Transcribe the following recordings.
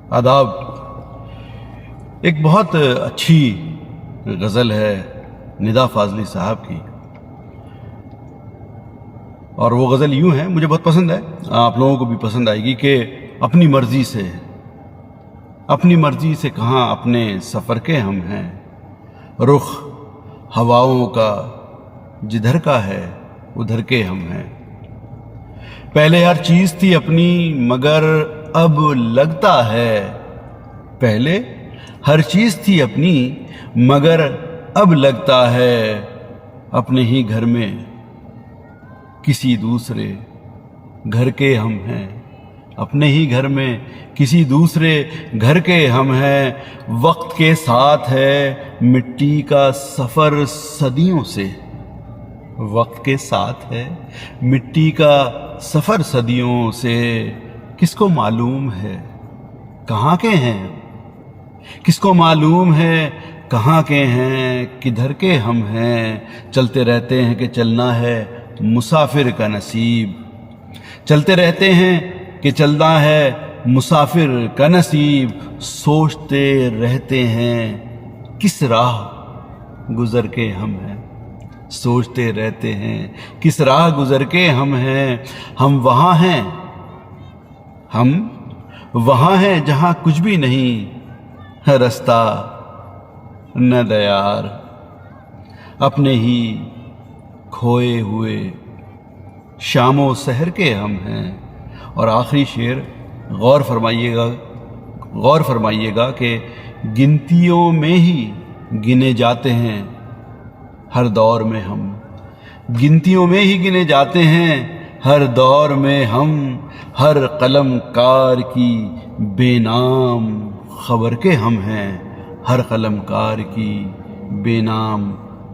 آداب۔ ایک بہت اچھی غزل ہے ندا فاضلی صاحب کی، اور وہ غزل یوں ہے، مجھے بہت پسند ہے، آپ لوگوں کو بھی پسند آئے گی کہ اپنی مرضی سے کہاں اپنے سفر کے ہم ہیں، رخ ہواؤں کا جدھر کا ہے ادھر کے ہم ہیں۔ پہلے ہر چیز تھی اپنی مگر اب لگتا ہے، پہلے ہر چیز تھی اپنی مگر اب لگتا ہے، اپنے ہی گھر میں کسی دوسرے گھر کے ہم ہیں، اپنے ہی گھر میں کسی دوسرے گھر کے ہم ہیں۔ وقت کے ساتھ ہے مٹی کا سفر صدیوں سے، وقت کے ساتھ ہے مٹی کا سفر صدیوں سے، کس کو معلوم ہے کہاں کے ہیں، کس کو معلوم ہے کہاں کے ہیں، کدھر کے ہم ہیں۔ چلتے رہتے ہیں کہ چلنا ہے مسافر کا نصیب، چلتے رہتے ہیں کہ چلنا ہے مسافر کا نصیب، سوچتے رہتے ہیں کس راہ گزر کے ہم ہیں، سوچتے رہتے ہیں کس راہ گزر کے ہم ہیں۔ ہم وہاں ہیں جہاں کچھ بھی نہیں ہے رستہ نہ دیار، اپنے ہی کھوئے ہوئے شام و سحر کے ہم ہیں۔ اور آخری شعر غور فرمائیے گا کہ گنتیوں میں ہی گنے جاتے ہیں ہر دور میں ہم، گنتیوں میں ہی گنے جاتے ہیں ہر دور میں ہم، ہر قلم کار کی بے نام خبر کے ہم ہیں، ہر قلم کار کی بے نام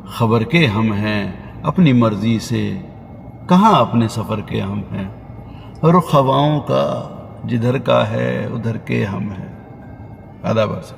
خبر کے ہم ہیں۔ اپنی مرضی سے کہاں اپنے سفر کے ہم ہیں، رخ ہواؤں کا جدھر کا ہے ادھر کے ہم ہیں۔ آداب عرض۔